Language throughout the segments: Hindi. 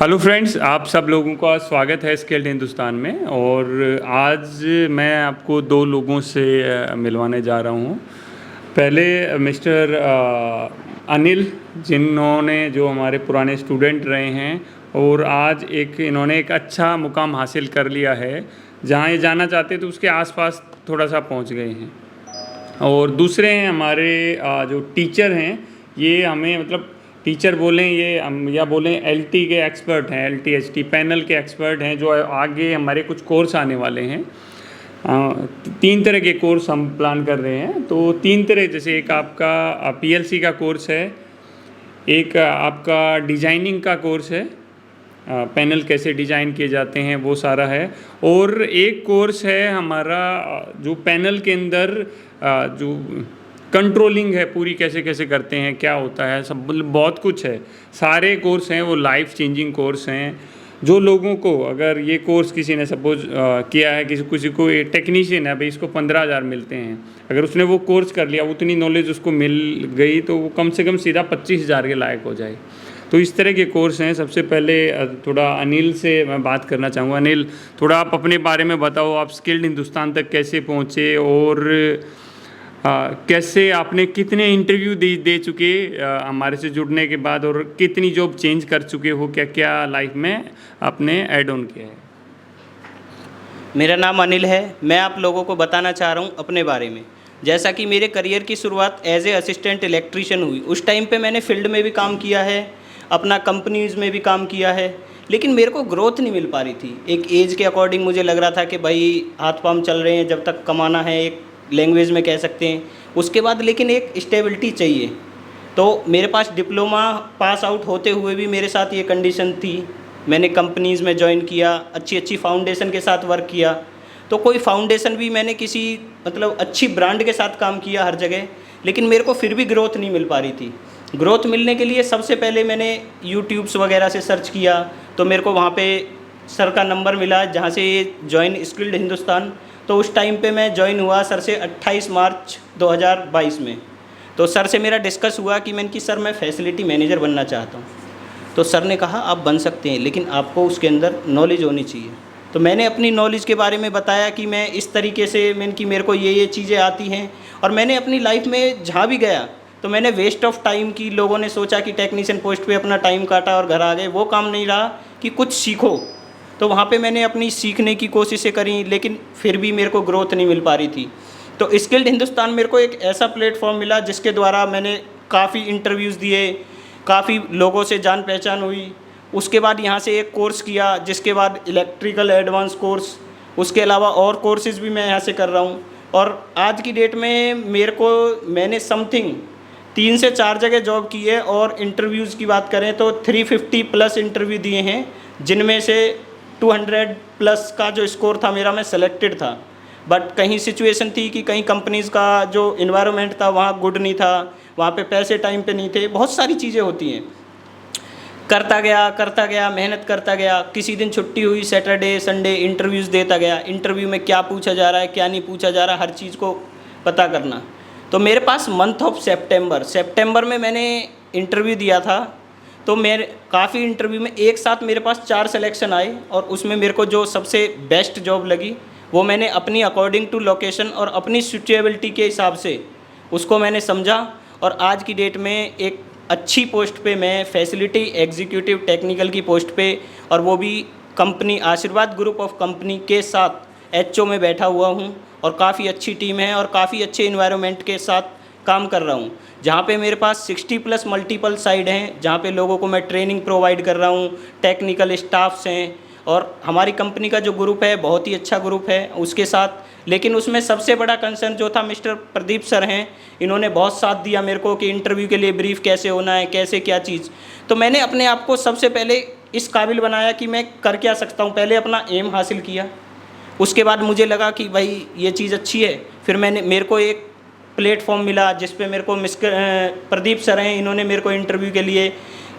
हेलो फ्रेंड्स, आप सब लोगों का स्वागत है स्किल्ड हिंदुस्तान में। और आज मैं आपको दो लोगों से मिलवाने जा रहा हूँ। पहले मिस्टर अनिल, जिन्होंने जो हमारे पुराने स्टूडेंट रहे हैं और आज इन्होंने एक अच्छा मुकाम हासिल कर लिया है। जहाँ ये जाना चाहते तो उसके आसपास थोड़ा सा पहुँच गए हैं। और दूसरे हैं हमारे जो टीचर हैं, ये हमें मतलब टीचर बोलें ये हम या बोलें एलटी के एक्सपर्ट हैं, एलटी पैनल के एक्सपर्ट हैं, जो आगे हमारे कुछ कोर्स आने वाले हैं। तीन तरह के कोर्स हम प्लान कर रहे हैं। तो तीन तरह, जैसे एक आपका पीएलसी का कोर्स है, एक आपका डिजाइनिंग का कोर्स है, पैनल कैसे डिज़ाइन किए जाते हैं वो सारा है, और एक कोर्स है हमारा जो पैनल के अंदर जो कंट्रोलिंग है पूरी, कैसे कैसे करते हैं, क्या होता है, सब बहुत कुछ है। सारे कोर्स हैं वो लाइफ चेंजिंग कोर्स हैं। जो लोगों को, अगर ये कोर्स किसी ने सपोज किया है, किसी को टेक्नीशियन है भाई, इसको 15,000 मिलते हैं, अगर उसने वो कोर्स कर लिया, उतनी नॉलेज उसको मिल गई, तो वो कम से कम सीधा 25,000 के लायक हो जाए। तो इस तरह के कोर्स हैं। सबसे पहले थोड़ा अनिल से मैं बात करना चाहूँगा। अनिल, थोड़ा आप अपने बारे में बताओ, आप स्किल्ड हिंदुस्तान तक कैसे पहुँचे और कैसे आपने कितने इंटरव्यू दे चुके हमारे से जुड़ने के बाद, और कितनी जॉब चेंज कर चुके हो, क्या क्या लाइफ में आपने ऐड ऑन किया है। मेरा नाम अनिल है। मैं आप लोगों को बताना चाह रहा हूँ अपने बारे में। जैसा कि मेरे करियर की शुरुआत एज ए असिस्टेंट इलेक्ट्रीशियन हुई, उस टाइम पे मैंने फील्ड में भी काम किया है, अपना कंपनीज़ में भी काम किया है, लेकिन मेरे को ग्रोथ नहीं मिल पा रही थी। एक एज के अकॉर्डिंग मुझे लग रहा था कि भाई हाथ पांव चल रहे हैं, जब तक कमाना है, एक लैंग्वेज में कह सकते हैं। उसके बाद लेकिन एक स्टेबिलिटी चाहिए। तो मेरे पास डिप्लोमा पास आउट होते हुए भी मेरे साथ ये कंडीशन थी। मैंने कंपनीज़ में ज्वाइन किया, अच्छी अच्छी फाउंडेशन के साथ वर्क किया। तो कोई फाउंडेशन भी मैंने किसी मतलब अच्छी ब्रांड के साथ काम किया हर जगह, लेकिन मेरे को फिर भी ग्रोथ नहीं मिल पा रही थी। ग्रोथ मिलने के लिए सबसे पहले मैंने यूट्यूब्स वगैरह से सर्च किया, तो मेरे को वहाँ पे सर का नंबर मिला, जहाँ से ये जॉइन स्किल्ड हिंदुस्तान। तो उस टाइम पे मैं ज्वाइन हुआ सर से 28 मार्च 2022 में। तो सर से मेरा डिस्कस हुआ कि मैंने कि सर मैं फैसिलिटी मैनेजर बनना चाहता हूँ। तो सर ने कहा आप बन सकते हैं, लेकिन आपको उसके अंदर नॉलेज होनी चाहिए। तो मैंने अपनी नॉलेज के बारे में बताया कि मैं इस तरीके से, मैंने कि मेरे को ये चीज़ें आती हैं। और मैंने अपनी लाइफ में जहाँ भी गया तो मैंने वेस्ट ऑफ टाइम की, लोगों ने सोचा कि टेक्नीशियन पोस्ट पे अपना टाइम काटा और घर आ गए, वो काम नहीं रहा कि कुछ सीखो। तो वहाँ पे मैंने अपनी सीखने की कोशिशें करी, लेकिन फिर भी मेरे को ग्रोथ नहीं मिल पा रही थी। तो स्किल्ड हिंदुस्तान मेरे को एक ऐसा प्लेटफॉर्म मिला जिसके द्वारा मैंने काफ़ी इंटरव्यूज़ दिए, काफ़ी लोगों से जान पहचान हुई। उसके बाद यहाँ से एक कोर्स किया, जिसके बाद इलेक्ट्रिकल एडवांस कोर्स, उसके अलावा और कोर्सेज़ भी मैं यहाँ से कर रहा हूँ। और आज की डेट में मैंने समथिंग 3 से 4 जगह जॉब की है। और इंटरव्यूज़ की बात करें तो 350 प्लस इंटरव्यू दिए हैं, जिनमें से 200 प्लस का जो स्कोर था मेरा, मैं सेलेक्टेड था। बट कहीं सिचुएशन थी कि कहीं कंपनीज़ का जो इन्वायरमेंट था वहाँ गुड नहीं था, वहाँ पे पैसे टाइम पे नहीं थे, बहुत सारी चीज़ें होती हैं। करता गया, मेहनत करता गया। किसी दिन छुट्टी हुई, सैटरडे संडे इंटरव्यूज़ देता गया। इंटरव्यू में क्या पूछा जा रहा है, क्या नहीं पूछा जा रहा, हर चीज़ को पता करना। तो मेरे पास मंथ ऑफ सितंबर में मैंने इंटरव्यू दिया था। तो मेरे काफ़ी इंटरव्यू में एक साथ मेरे पास 4 सिलेक्शन आए, और उसमें मेरे को जो सबसे बेस्ट जॉब लगी वो मैंने अपनी अकॉर्डिंग टू लोकेशन और अपनी सूटेबिलिटी के हिसाब से उसको मैंने समझा। और आज की डेट में एक अच्छी पोस्ट पे, मैं फैसिलिटी एग्जीक्यूटिव टेक्निकल की पोस्ट पे, और वो भी कंपनी आशीर्वाद ग्रुप ऑफ कंपनी के साथ एचओ में बैठा हुआ हूँ। और काफ़ी अच्छी टीम है और काफ़ी अच्छे इन्वायरमेंट के साथ काम कर रहा हूँ, जहाँ पे मेरे पास 60 प्लस मल्टीपल साइड हैं, जहाँ पे लोगों को मैं ट्रेनिंग प्रोवाइड कर रहा हूँ, टेक्निकल स्टाफ्स हैं। और हमारी कंपनी का जो ग्रुप है बहुत ही अच्छा ग्रुप है उसके साथ। लेकिन उसमें सबसे बड़ा कंसर्न जो था, मिस्टर प्रदीप सर हैं, इन्होंने बहुत साथ दिया मेरे को कि इंटरव्यू के लिए ब्रीफ कैसे होना है, कैसे क्या चीज़। तो मैंने अपने आप को सबसे पहले इस काबिल बनाया कि मैं कर क्या सकता हूँ। पहले अपना एम हासिल किया, उसके बाद मुझे लगा कि भाई ये चीज़ अच्छी है। फिर मेरे को एक प्लेटफॉर्म मिला जिस पे मेरे को प्रदीप सर हैं, इन्होंने मेरे को इंटरव्यू के लिए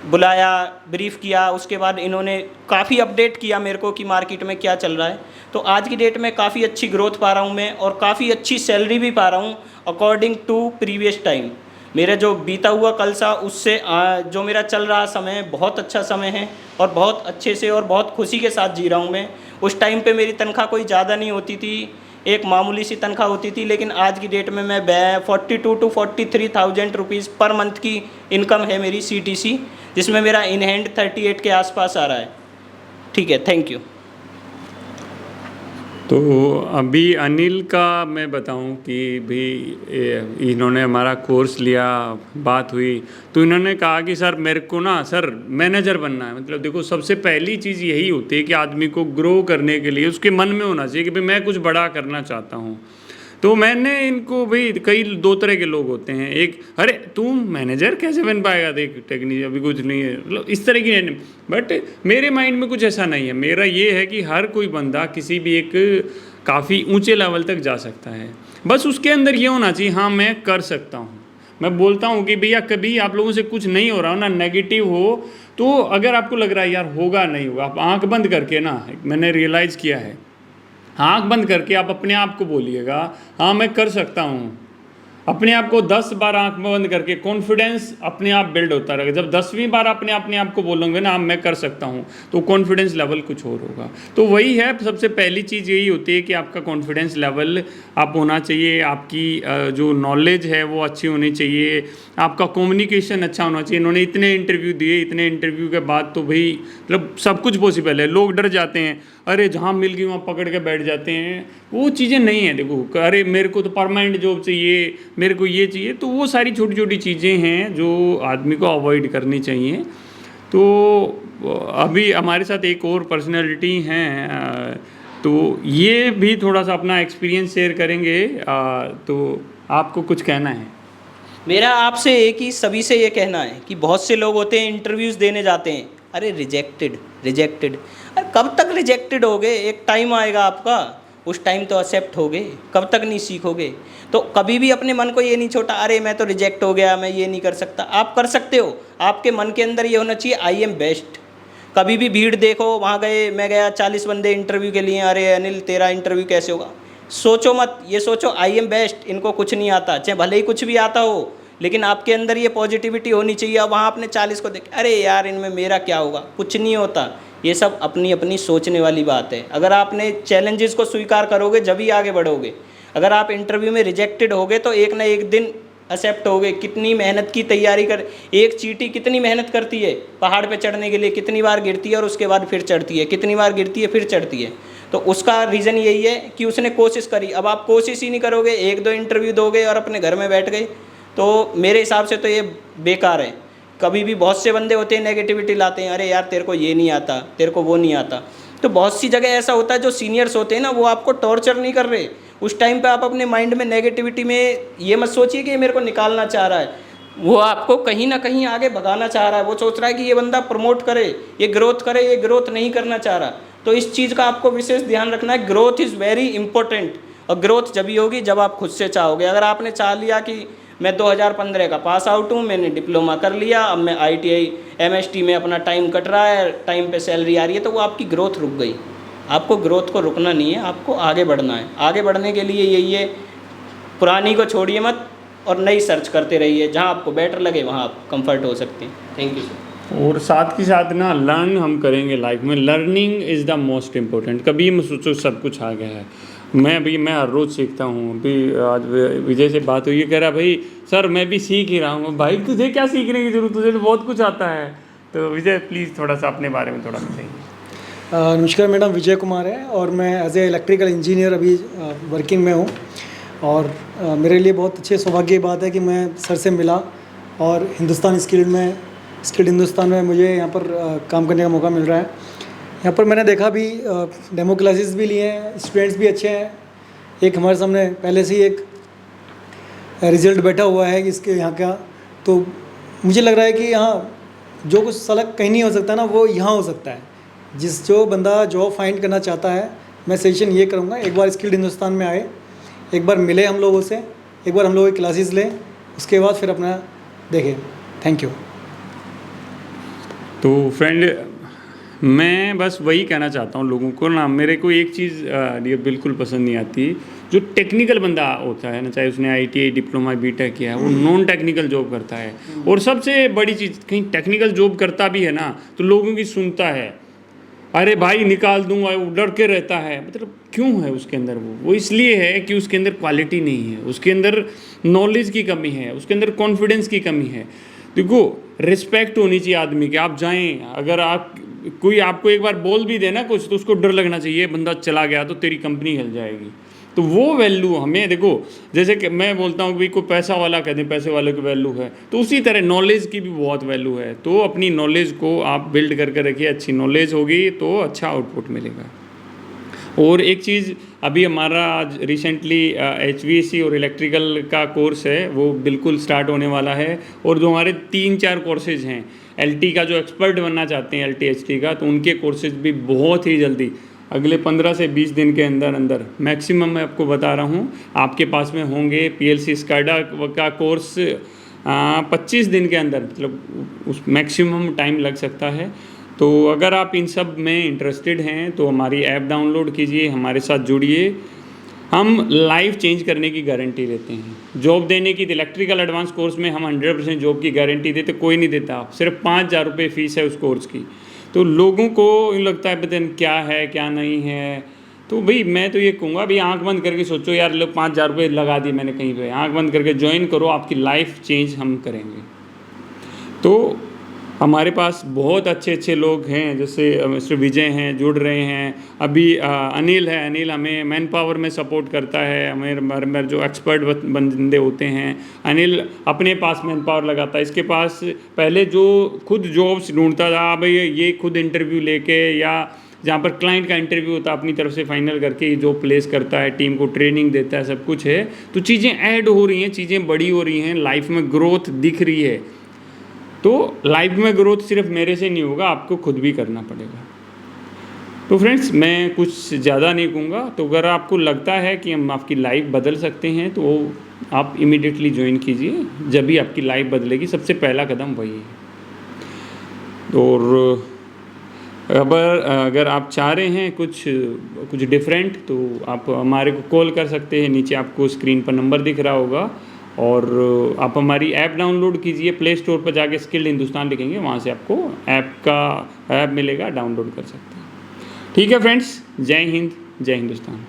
बुलाया, ब्रीफ किया। उसके बाद इन्होंने काफ़ी अपडेट किया मेरे को कि मार्केट में क्या चल रहा है। तो आज की डेट में काफ़ी अच्छी ग्रोथ पा रहा हूँ मैं, और काफ़ी अच्छी सैलरी भी पा रहा हूँ अकॉर्डिंग टू प्रीवियस टाइम। मेरा जो बीता हुआ कल सा उससे जो मेरा चल रहा समय बहुत अच्छा समय है और बहुत अच्छे से और बहुत खुशी के साथ जी रहा हूँ मैं। उस टाइम पे मेरी तनख्वाह कोई ज़्यादा नहीं होती थी, एक मामूली सी तनख्वाह होती थी, लेकिन आज की डेट में मैं 42 to 43,000 रुपीज़ पर मंथ की इनकम है मेरी CTC, जिसमें मेरा इन हैंड 38 के आसपास आ रहा है। ठीक है, थैंक यू। तो अभी अनिल का मैं बताऊं कि भी इन्होंने हमारा कोर्स लिया, बात हुई तो इन्होंने कहा कि सर मेरे को ना सर मैनेजर बनना है। मतलब देखो सबसे पहली चीज़ यही होती है कि आदमी को ग्रो करने के लिए उसके मन में होना चाहिए कि भाई मैं कुछ बड़ा करना चाहता हूँ। तो मैंने इनको भाई कई दो तरह के लोग होते हैं, एक अरे तुम मैनेजर कैसे बन पाएगा, देख टेक्निक अभी कुछ नहीं है, मतलब इस तरह की। बट मेरे माइंड में कुछ ऐसा नहीं है। मेरा ये है कि हर कोई बंदा किसी भी एक काफ़ी ऊंचे लेवल तक जा सकता है, बस उसके अंदर ये होना चाहिए हाँ मैं कर सकता हूँ। मैं बोलता हूँ कि भैया कभी आप लोगों से कुछ नहीं हो रहा हो ना, नेगेटिव हो, तो अगर आपको लग रहा है यार होगा नहीं होगा, आप आँख बंद करके ना, मैंने रियलाइज़ किया है, आँख बंद करके आप अपने आप को बोलिएगा हाँ मैं कर सकता हूँ। अपने आप को 10 बार आंख बंद करके कॉन्फिडेंस अपने आप बिल्ड होता रहेगा। जब 10वीं बार अपने आप को बोलोगे ना मैं कर सकता हूँ, तो कॉन्फिडेंस लेवल कुछ और होगा। तो वही है, सबसे पहली चीज़ यही होती है कि आपका कॉन्फिडेंस लेवल आप होना चाहिए, आपकी जो नॉलेज है वो अच्छी होनी चाहिए, आपका कम्युनिकेशन अच्छा होना चाहिए। इन्होंने इतने इंटरव्यू दिए, इतने इंटरव्यू के बाद तो भाई मतलब सब कुछ पॉसिबल है। लोग डर जाते हैं, अरे जहाँ मिल गई वहाँ पकड़ के बैठ जाते हैं, वो चीज़ें नहीं है। देखो अरे मेरे को तो परमानेंट जॉब चाहिए, मेरे को ये चाहिए, तो वो सारी छोटी छोटी चीज़ें हैं जो आदमी को अवॉइड करनी चाहिए। तो अभी हमारे साथ एक और पर्सनैलिटी हैं, तो ये भी थोड़ा सा अपना एक्सपीरियंस शेयर करेंगे। तो आपको कुछ कहना है? मेरा आपसे एक ही सभी से ये कहना है कि बहुत से लोग होते हैं इंटरव्यूज़ देने जाते हैं, अरे रिजेक्टेड रिजेक्टेड। अरे कब तक रिजेक्टेड होगे? एक टाइम आएगा आपका, उस टाइम तो एक्सेप्ट होगे, कब तक नहीं सीखोगे? तो कभी भी अपने मन को ये नहीं छोटा अरे मैं तो रिजेक्ट हो गया, मैं ये नहीं कर सकता। आप कर सकते हो, आपके मन के अंदर ये होना चाहिए आई एम बेस्ट। कभी भी भीड़ देखो, वहाँ गए, मैं गया 40 बंदे इंटरव्यू के लिए, अरे अनिल तेरा इंटरव्यू कैसे होगा? सोचो मत, ये सोचो आई एम बेस्ट, इनको कुछ नहीं आता, चाहे भले ही कुछ भी आता हो, लेकिन आपके अंदर ये पॉजिटिविटी होनी चाहिए। अब वहाँ अपने 40 को देख अरे यार इनमें मेरा क्या होगा, कुछ नहीं होता। ये सब अपनी अपनी सोचने वाली बात है। अगर आपने चैलेंजेस को स्वीकार करोगे जब ही आगे बढ़ोगे। अगर आप इंटरव्यू में रिजेक्टेड होगे तो एक ना एक दिन एक्सेप्ट होगे। कितनी मेहनत की तैयारी कर, एक चींटी कितनी मेहनत करती है पहाड़ पे चढ़ने के लिए, कितनी बार गिरती है और उसके बाद फिर चढ़ती है, कितनी बार गिरती है फिर चढ़ती है। तो उसका रीज़न यही है कि उसने कोशिश करी। अब आप कोशिश ही नहीं करोगे, एक दो इंटरव्यू दोगे और अपने घर में बैठ गए, तो मेरे हिसाब से तो ये बेकार है। कभी भी बहुत से बंदे होते हैं नेगेटिविटी लाते हैं, अरे यार तेरे को ये नहीं आता, तेरे को वो नहीं आता। तो बहुत सी जगह ऐसा होता है जो सीनियर्स होते हैं ना, वो आपको टॉर्चर नहीं कर रहे। उस टाइम पे आप अपने माइंड में नेगेटिविटी में ये मत सोचिए कि ये मेरे को निकालना चाह रहा है, वो आपको कहीं ना कहीं आगे भगाना चाह रहा है। वो सोच रहा है कि ये बंदा प्रमोट करे, ये ग्रोथ करे, ये ग्रोथ नहीं करना चाह रहा। तो इस चीज़ का आपको विशेष ध्यान रखना है। ग्रोथ इज़ वेरी इंपॉर्टेंट, और ग्रोथ जब ही होगी जब आप खुद से चाहोगे। अगर आपने चाह लिया कि मैं 2015 का पास आउट हूँ, मैंने डिप्लोमा कर लिया, अब मैं ITI MST में अपना टाइम कट रहा है, टाइम पे सैलरी आ रही है, तो वो आपकी ग्रोथ रुक गई। आपको ग्रोथ को रुकना नहीं है, आपको आगे बढ़ना है। आगे बढ़ने के लिए यही है, पुरानी को छोड़िए मत और नई सर्च करते रहिए। जहाँ आपको बेटर लगे वहाँ आप कंफर्ट हो सकते हैं। Thank you sir. और साथ के साथ ना लर्न हम करेंगे लाइफ में। Learning is the most important. कभी मैं सोचो सब कुछ आ गया है, मैं हर रोज़ सीखता हूँ। अभी आज विजय से बात हुई, ये कह रहा भाई सर मैं भी सीख ही रहा हूँ। भाई तुझे क्या सीखने की ज़रूरत, तुझे तो बहुत कुछ आता है। तो विजय प्लीज़ थोड़ा सा अपने बारे में थोड़ा बताइए। नमस्कार, मेरा नाम विजय कुमार है और मैं एज ए इलेक्ट्रिकल इंजीनियर अभी वर्किंग में हूँ। और मेरे लिए बहुत अच्छे सौभाग्य की बात है कि मैं सर से मिला और हिंदुस्तान स्किल्ड हिंदुस्तान में मुझे यहाँ पर काम करने का मौका मिल रहा है। यहाँ पर मैंने देखा भी, डेमो क्लासेस भी लिए हैं, स्टूडेंट्स भी अच्छे हैं। एक हमारे सामने पहले से ही एक रिज़ल्ट बैठा हुआ है इसके यहाँ का, तो मुझे लग रहा है कि यहाँ जो कुछ सलग कहीं नहीं हो सकता ना, वो यहाँ हो सकता है। जो बंदा जॉब फाइंड करना चाहता है, मैं सजेशन ये करूँगा एक बार स्किल्ड हिंदुस्तान में आए, एक बार मिले हम लोगों से, एक बार हम लोगों की क्लासेस लें, उसके बाद फिर अपना देखें। Thank you. तो फ्रेंड मैं बस वही कहना चाहता हूँ लोगों को ना, मेरे को एक चीज़ ये बिल्कुल पसंद नहीं आती, जो टेक्निकल बंदा होता है ना, चाहे उसने ITI डिप्लोमा बीटेक किया है, वो नॉन टेक्निकल जॉब करता है। और सबसे बड़ी चीज़, कहीं टेक्निकल जॉब करता भी है ना तो लोगों की सुनता है, अरे भाई निकाल दूंगा, वो डर के रहता है। मतलब क्यों है उसके अंदर? वो इसलिए है कि उसके अंदर क्वालिटी नहीं है, उसके अंदर नॉलेज की कमी है, उसके अंदर कॉन्फिडेंस की कमी है। देखो, रिस्पेक्ट होनी चाहिए आदमी की। आप जाएं, अगर आप कोई आपको एक बार बोल भी देना कुछ तो उसको डर लगना चाहिए, बंदा चला गया तो तेरी कंपनी हिल जाएगी। तो वो वैल्यू हमें, देखो जैसे कि मैं बोलता हूँ कि कोई पैसा वाला कहते हैं पैसे वाले की वैल्यू है, तो उसी तरह नॉलेज की भी बहुत वैल्यू है। तो अपनी नॉलेज को आप बिल्ड करके रखिए, अच्छी नॉलेज होगी तो अच्छा आउटपुट मिलेगा। और एक चीज़, अभी हमारा आज रिसेंटली HVAC और इलेक्ट्रिकल का कोर्स है वो बिल्कुल स्टार्ट होने वाला है। और जो हमारे 3-4 कोर्सेज हैं, LT का जो एक्सपर्ट बनना चाहते हैं LT HT का, तो उनके कोर्सेज भी बहुत ही जल्दी अगले 15 से 20 दिन के अंदर अंदर मैक्सिमम मैं आपको बता रहा हूँ आपके पास में होंगे। PLC SCADA का कोर्स 25 दिन के अंदर, मतलब उस मैक्सिमम टाइम लग सकता है। तो अगर आप इन सब में इंटरेस्टेड हैं तो हमारी ऐप डाउनलोड कीजिए, हमारे साथ जुड़िए। हम लाइफ चेंज करने की गारंटी देते हैं। जॉब देने की, इलेक्ट्रिकल एडवांस कोर्स में हम 100% जॉब की गारंटी देते, कोई नहीं देता। सिर्फ 5,000 रुपये फ़ीस है उस कोर्स की। तो लोगों को लगता है पता नहीं क्या है क्या नहीं है। तो भाई मैं तो ये कहूँगा, भाई आंख बंद करके सोचो यार, लोग 5,000 रुपये लगा दिए मैंने कहीं पे, आंख बंद करके ज्वाइन करो, आपकी लाइफ चेंज हम करेंगे। तो हमारे पास बहुत अच्छे अच्छे लोग हैं, जैसे मिस्टर विजय हैं जुड़ रहे हैं, अभी अनिल है, अनिल हमें मैन पावर में सपोर्ट करता है। हमें जो एक्सपर्ट बंदे होते हैं, अनिल अपने पास मैन पावर लगाता है। इसके पास पहले जो खुद जॉब्स ढूंढता था, भाई ये खुद इंटरव्यू लेके या जहाँ पर क्लाइंट का इंटरव्यू होता है अपनी तरफ से फाइनल करके जो प्लेस करता है, टीम को ट्रेनिंग देता है, सब कुछ है। तो चीज़ें ऐड हो रही हैं, चीज़ें बड़ी हो रही हैं, लाइफ में ग्रोथ दिख रही है। तो लाइफ में ग्रोथ सिर्फ मेरे से नहीं होगा, आपको खुद भी करना पड़ेगा। तो फ्रेंड्स, मैं कुछ ज़्यादा नहीं कहूँगा। तो अगर आपको लगता है कि हम आपकी लाइफ बदल सकते हैं तो आप इमीडिएटली ज्वाइन कीजिए। जब भी आपकी लाइफ बदलेगी, सबसे पहला कदम वही है। और अगर आप चाह रहे हैं कुछ डिफरेंट, तो आप हमारे को कॉल कर सकते हैं। नीचे आपको स्क्रीन पर नंबर दिख रहा होगा। और आप हमारी ऐप डाउनलोड कीजिए, प्ले स्टोर पर जाके स्किल्ड हिंदुस्तान लिखेंगे, वहाँ से आपको ऐप मिलेगा, डाउनलोड कर सकते हैं। ठीक है फ्रेंड्स, जय हिंद, जय हिंदुस्तान।